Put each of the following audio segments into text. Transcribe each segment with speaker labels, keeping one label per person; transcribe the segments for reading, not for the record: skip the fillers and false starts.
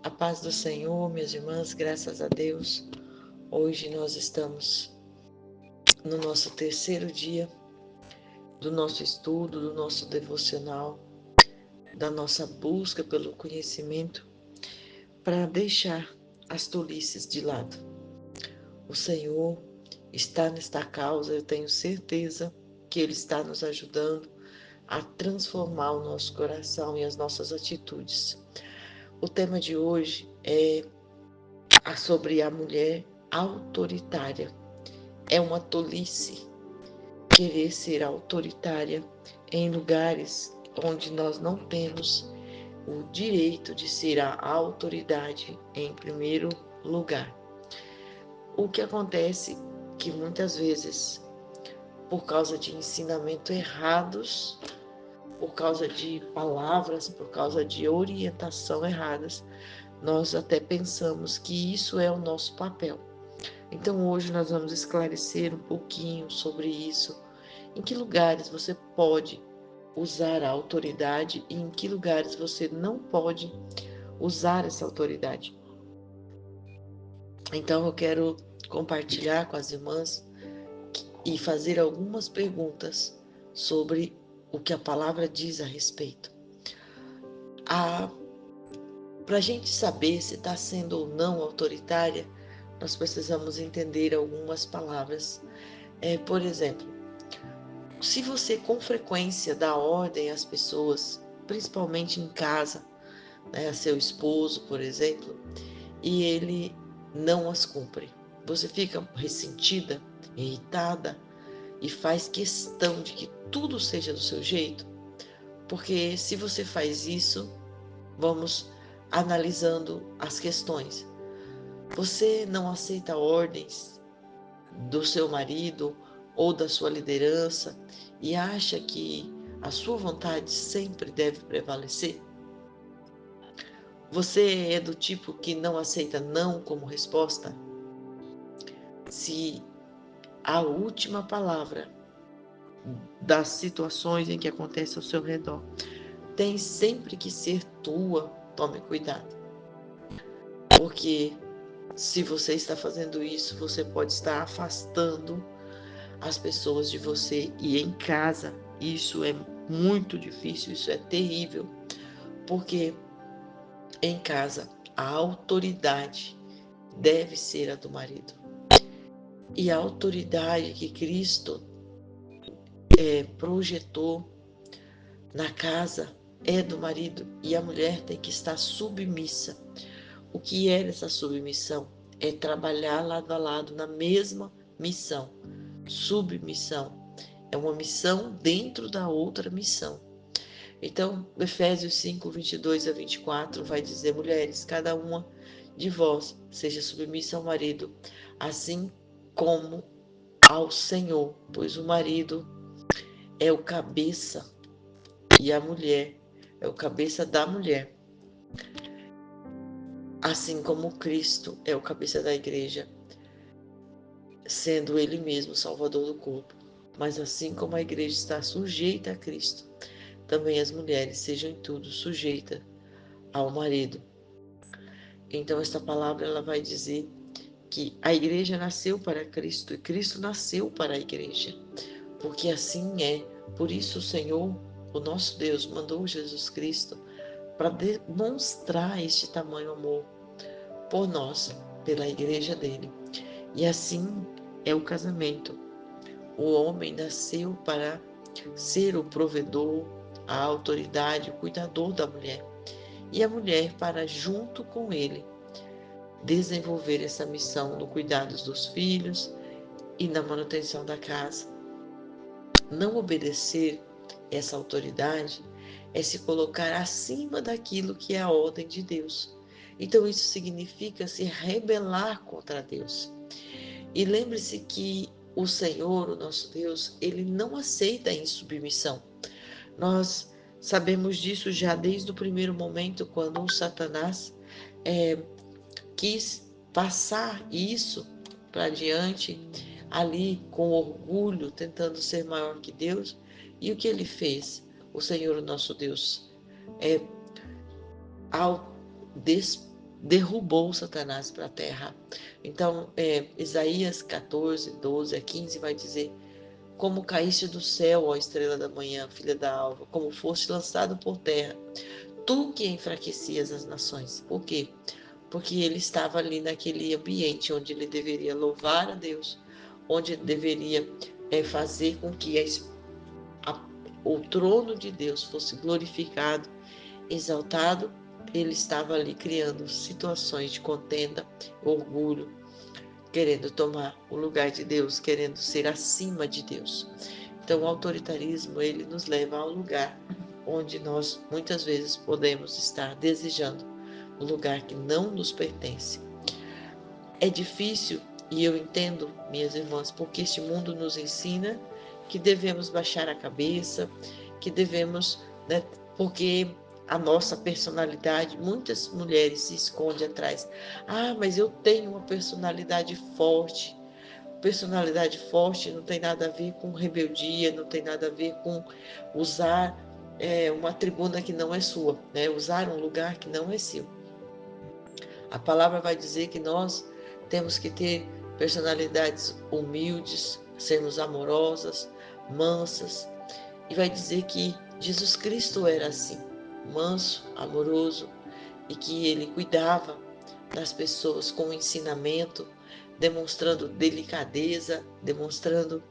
Speaker 1: A paz do Senhor, minhas irmãs, graças a Deus. Hoje nós estamos no nosso terceiro dia do nosso estudo, do nosso devocional, da nossa busca pelo conhecimento, para deixar as tolices de lado. O Senhor está nesta causa, eu tenho certeza que Ele está nos ajudando a transformar o nosso coração e as nossas atitudes. O tema de hoje é sobre a mulher autoritária. É uma tolice querer ser autoritária em lugares onde nós não temos o direito de ser a autoridade em primeiro lugar. O que acontece que muitas vezes, por causa de ensinamentos errados, por causa de palavras, por causa de orientação erradas, nós até pensamos que isso é o nosso papel. Então hoje nós vamos esclarecer um pouquinho sobre isso. Em que lugares você pode usar a autoridade e em que lugares você não pode usar essa autoridade. Então eu quero compartilhar com as irmãs e fazer algumas perguntas sobre o que a palavra diz a respeito. Para a gente saber se está sendo ou não autoritária, nós precisamos entender algumas palavras. Por exemplo, se você com frequência dá ordem às pessoas, principalmente em casa, a seu esposo, por exemplo, e ele não as cumpre, você fica ressentida, irritada e faz questão de que tudo seja do seu jeito? Porque se você faz isso, vamos analisando as questões. Você não aceita ordens do seu marido ou da sua liderança e acha que a sua vontade sempre deve prevalecer? Você é do tipo que não aceita não como resposta? Se a última palavra das situações em que acontece ao seu redor tem sempre que ser tua, tome cuidado. Porque se você está fazendo isso, você pode estar afastando as pessoas de você. E em casa, isso é muito difícil, isso é terrível. Porque em casa, a autoridade deve ser a do marido. E a autoridade que Cristo projetou na casa é do marido. E a mulher tem que estar submissa. O que é essa submissão? É trabalhar lado a lado na mesma missão. Submissão é uma missão dentro da outra missão. Então, Efésios 5, 22 a 24 vai dizer: mulheres, cada uma de vós seja submissa ao marido, assim como ao Senhor, pois o marido é o cabeça e a mulher é o cabeça da mulher. Assim como Cristo é o cabeça da igreja, sendo Ele mesmo o Salvador do corpo. Mas assim como a igreja está sujeita a Cristo, também as mulheres sejam em tudo sujeitas ao marido. Então esta palavra ela vai dizer que a igreja nasceu para Cristo e Cristo nasceu para a igreja, porque assim é. Por isso o Senhor, o nosso Deus, mandou Jesus Cristo para demonstrar este tamanho amor por nós, pela igreja dele. E assim é o casamento. O homem nasceu para ser o provedor, a autoridade, o cuidador da mulher. E a mulher para, junto com ele, desenvolver essa missão no cuidado dos filhos e na manutenção da casa. Não obedecer essa autoridade é se colocar acima daquilo que é a ordem de Deus. Então isso significa se rebelar contra Deus. E lembre-se que o Senhor, o nosso Deus, ele não aceita a insubmissão. Nós sabemos disso já desde o primeiro momento, quando o Satanás quis passar isso para diante, ali com orgulho, tentando ser maior que Deus. E o que ele fez? O Senhor, o nosso Deus, ao derrubou Satanás para a terra. Então, Isaías 14, 12 a 15 vai dizer: como caíste do céu, ó estrela da manhã, filha da alva, como foste lançado por terra, tu que enfraquecias as nações. Por quê? Porque ele estava ali naquele ambiente onde ele deveria louvar a Deus, onde ele deveria fazer com que o trono de Deus fosse glorificado, exaltado. Ele estava ali criando situações de contenda, orgulho, querendo tomar o lugar de Deus, querendo ser acima de Deus. Então, o autoritarismo, ele nos leva ao lugar onde nós muitas vezes podemos estar desejando um lugar que não nos pertence. É difícil, e eu entendo, minhas irmãs, porque este mundo nos ensina que devemos baixar a cabeça, que devemos, né, porque a nossa personalidade, muitas mulheres se escondem atrás. Ah, mas eu tenho uma personalidade forte. Personalidade forte não tem nada a ver com rebeldia, não tem nada a ver com usar uma tribuna que não é sua, né? Usar um lugar que não é seu. A palavra vai dizer que nós temos que ter personalidades humildes, sermos amorosas, mansas, e vai dizer que Jesus Cristo era assim, manso, amoroso, e que ele cuidava das pessoas com ensinamento, demonstrando delicadeza, demonstrando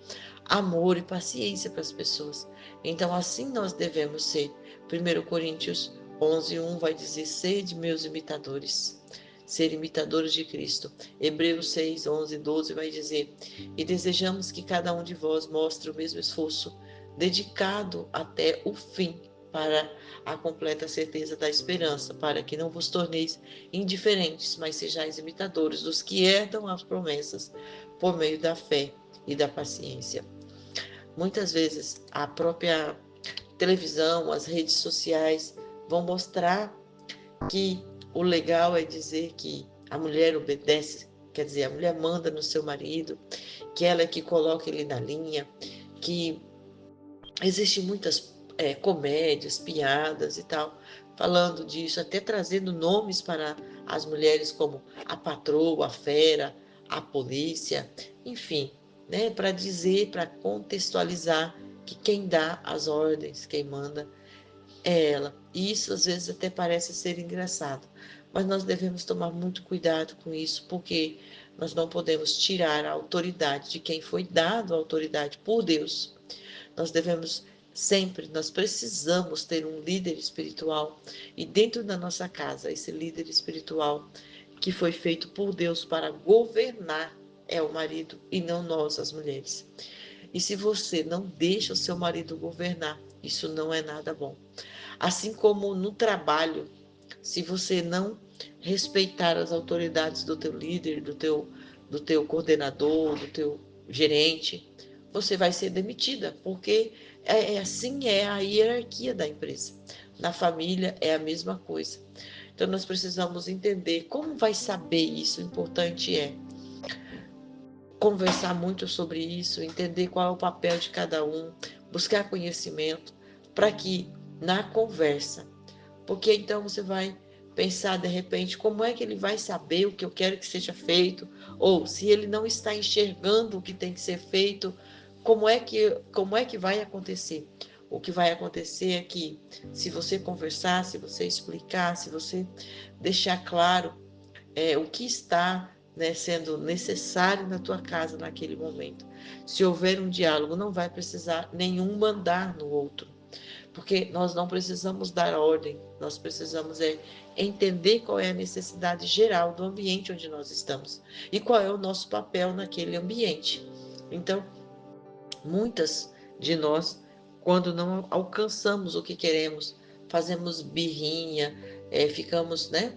Speaker 1: amor e paciência para as pessoas. Então, assim nós devemos ser. 1 Coríntios 11:1 vai dizer: sede meus imitadores, ser imitadores de Cristo. Hebreus 6:11, 12 vai dizer: e desejamos que cada um de vós mostre o mesmo esforço, dedicado até o fim, para a completa certeza da esperança, para que não vos torneis indiferentes, mas sejais imitadores dos que herdam as promessas por meio da fé e da paciência. Muitas vezes a própria televisão, as redes sociais vão mostrar que o legal é dizer que a mulher obedece, quer dizer, a mulher manda no seu marido, que ela é que coloca ele na linha, que existem muitas comédias, piadas e tal, falando disso, até trazendo nomes para as mulheres como a patroa, a fera, a polícia, enfim, né, para dizer, para contextualizar que quem dá as ordens, quem manda é ela. E isso às vezes até parece ser engraçado, mas nós devemos tomar muito cuidado com isso, porque nós não podemos tirar a autoridade de quem foi dado a autoridade por Deus. Nós devemos sempre, nós precisamos ter um líder espiritual, e dentro da nossa casa, esse líder espiritual que foi feito por Deus para governar é o marido e não nós, as mulheres. E se você não deixa o seu marido governar, isso não é nada bom. Assim como no trabalho, se você não respeitar as autoridades do teu líder, do teu coordenador, do teu gerente, você vai ser demitida, porque assim é a hierarquia da empresa. Na família é a mesma coisa. Então nós precisamos entender como vai saber isso. O importante é conversar muito sobre isso, entender qual é o papel de cada um, buscar conhecimento, para que na conversa, porque então você vai pensar de repente como é que ele vai saber o que eu quero que seja feito, ou se ele não está enxergando o que tem que ser feito, como é que vai acontecer? O que vai acontecer é que, se você conversar, se você explicar, se você deixar claro o que está, né, sendo necessário na tua casa naquele momento, se houver um diálogo, não vai precisar nenhum mandar no outro, porque nós não precisamos dar ordem, nós precisamos entender qual é a necessidade geral do ambiente onde nós estamos e qual é o nosso papel naquele ambiente. Então, muitas de nós, quando não alcançamos o que queremos, fazemos birrinha, ficamos, né,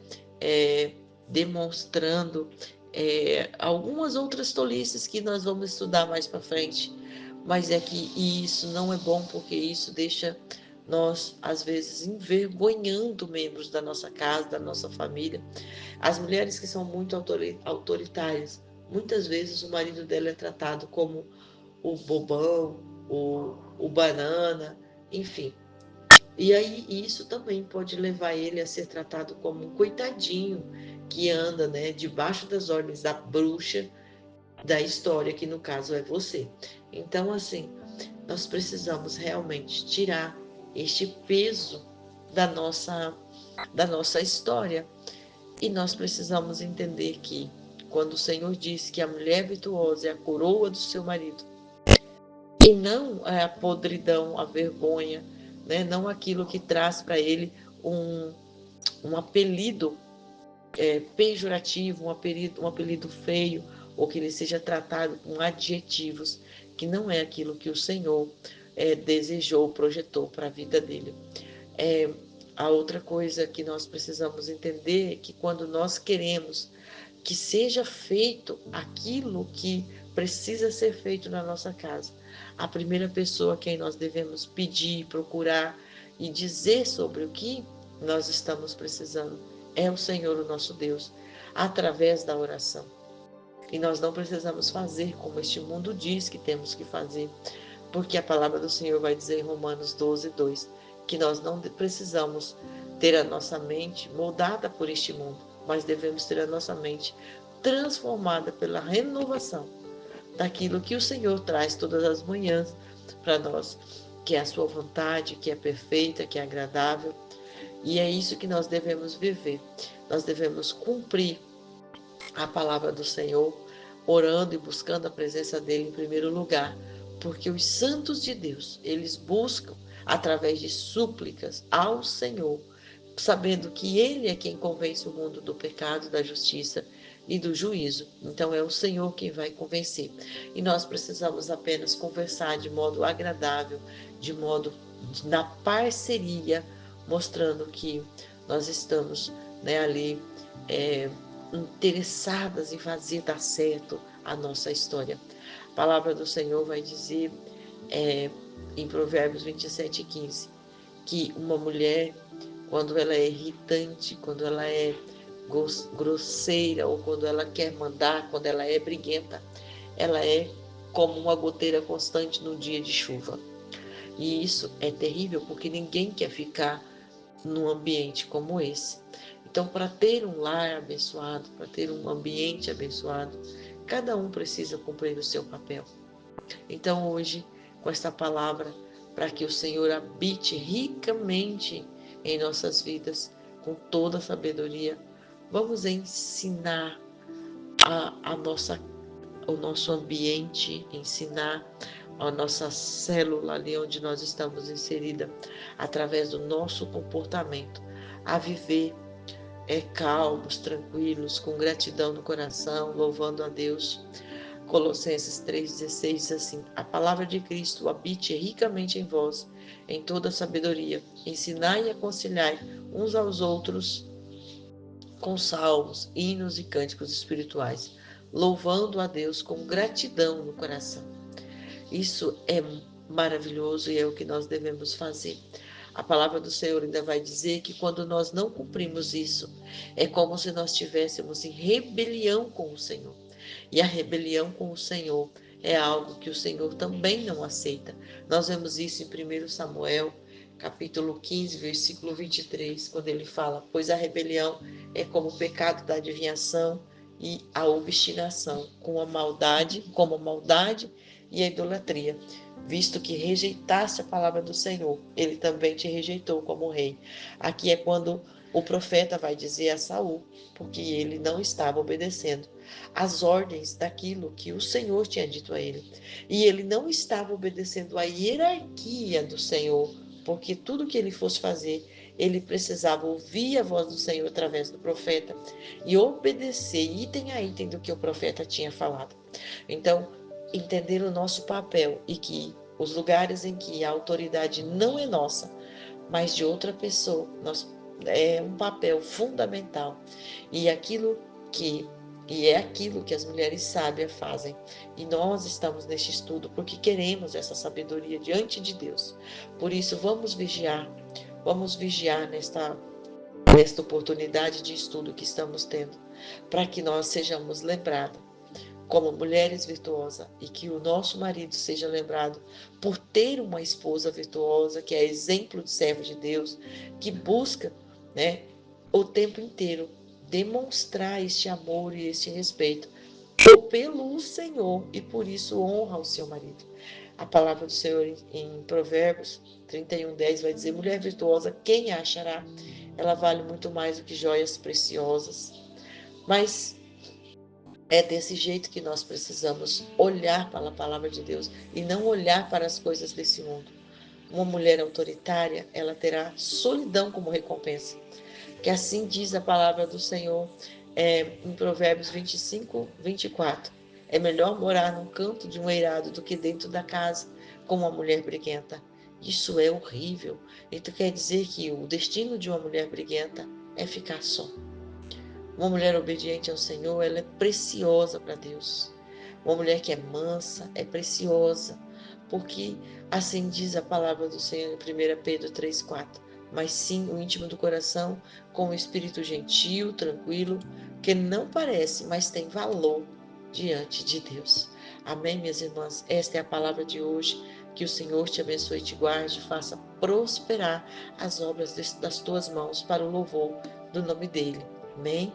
Speaker 1: demonstrando algumas outras tolices que nós vamos estudar mais para frente. Mas é que isso não é bom, porque isso deixa nós, às vezes, envergonhando membros da nossa casa, da nossa família. As mulheres que são muito autoritárias, muitas vezes o marido dela é tratado como o bobão, o banana, enfim. E aí isso também pode levar ele a ser tratado como um coitadinho que anda, né, debaixo das ordens da bruxa da história, que no caso é você. Então, assim, nós precisamos realmente tirar este peso da nossa história. E nós precisamos entender que quando o Senhor diz que a mulher virtuosa é a coroa do seu marido, e não é a podridão, a vergonha, né? Não aquilo que traz para ele um apelido pejorativo, um apelido feio, ou que ele seja tratado com adjetivos, que não é aquilo que o Senhor desejou, projetou para a vida dele. A outra coisa que nós precisamos entender é que quando nós queremos que seja feito aquilo que precisa ser feito na nossa casa, a primeira pessoa a quem nós devemos pedir, procurar e dizer sobre o que nós estamos precisando é o Senhor, o nosso Deus, através da oração. E nós não precisamos fazer como este mundo diz que temos que fazer, porque a palavra do Senhor vai dizer em Romanos 12:2, que nós não precisamos ter a nossa mente moldada por este mundo, mas devemos ter a nossa mente transformada pela renovação daquilo que o Senhor traz todas as manhãs para nós, que é a sua vontade, que é perfeita, que é agradável. E é isso que nós devemos viver. Nós devemos cumprir a palavra do Senhor, orando e buscando a presença dele em primeiro lugar, porque os santos de Deus, eles buscam através de súplicas ao Senhor, sabendo que ele é quem convence o mundo do pecado, da justiça e do juízo. Então é o Senhor quem vai convencer. E nós precisamos apenas conversar de modo agradável, de modo na parceria, mostrando que nós estamos, né, ali interessadas em fazer dar certo a nossa história. A palavra do Senhor vai dizer em Provérbios 27:15, que uma mulher, quando ela é irritante, quando ela é grosseira, ou quando ela quer mandar, quando ela é briguenta, ela é como uma goteira constante no dia de chuva. E isso é terrível, porque ninguém quer ficar num ambiente como esse. Então, para ter um lar abençoado, para ter um ambiente abençoado, cada um precisa cumprir o seu papel. Então, hoje, com esta palavra, para que o Senhor habite ricamente em nossas vidas, com toda a sabedoria, vamos ensinar o nosso ambiente, ensinar a nossa célula ali onde nós estamos inserida, através do nosso comportamento, a viver calmos, tranquilos, com gratidão no coração, louvando a Deus. Colossenses 3,16 diz assim: a palavra de Cristo habite ricamente em vós, em toda sabedoria, ensinai e aconselhai uns aos outros com salmos, hinos e cânticos espirituais, louvando a Deus com gratidão no coração. Isso é maravilhoso e é o que nós devemos fazer. A palavra do Senhor ainda vai dizer que quando nós não cumprimos isso, é como se nós estivéssemos em rebelião com o Senhor. E a rebelião com o Senhor é algo que o Senhor também não aceita. Nós vemos isso em 1 Samuel, capítulo 15, versículo 23, quando ele fala: pois a rebelião é como o pecado da adivinhação e a obstinação, como a maldade e a idolatria. Visto que rejeitaste a palavra do Senhor, ele também te rejeitou como rei. Aqui é quando o profeta vai dizer a Saul, porque ele não estava obedecendo às ordens daquilo que o Senhor tinha dito a ele. E ele não estava obedecendo à hierarquia do Senhor, porque tudo que ele fosse fazer, ele precisava ouvir a voz do Senhor através do profeta e obedecer item a item do que o profeta tinha falado. Então, entender o nosso papel e que os lugares em que a autoridade não é nossa, mas de outra pessoa, é um papel fundamental. E é aquilo que as mulheres sábias fazem. E nós estamos neste estudo porque queremos essa sabedoria diante de Deus. Por isso, vamos vigiar nesta oportunidade de estudo que estamos tendo, para que nós sejamos lembrados como mulheres virtuosas, e que o nosso marido seja lembrado por ter uma esposa virtuosa, que é exemplo de servo de Deus, que busca, né, o tempo inteiro demonstrar este amor e este respeito pelo Senhor, e por isso honra o seu marido. A palavra do Senhor em Provérbios 31:10 vai dizer: mulher virtuosa, quem a achará? Ela vale muito mais do que joias preciosas. Mas é desse jeito que nós precisamos olhar para a palavra de Deus e não olhar para as coisas desse mundo. Uma mulher autoritária, ela terá solidão como recompensa. Que assim diz a palavra do Senhor em Provérbios 25:24. É melhor morar num canto de um eirado do que dentro da casa com uma mulher briguenta. Isso é horrível. Então quer dizer que o destino de uma mulher briguenta é ficar só. Uma mulher obediente ao Senhor, ela é preciosa para Deus. Uma mulher que é mansa é preciosa, porque assim diz a palavra do Senhor em 1 Pedro 3:4. Mas sim o íntimo do coração, com o espírito gentil, tranquilo, que não parece, mas tem valor diante de Deus. Amém, minhas irmãs? Esta é a palavra de hoje. Que o Senhor te abençoe e te guarde, faça prosperar as obras das tuas mãos para o louvor do nome dele. Amém?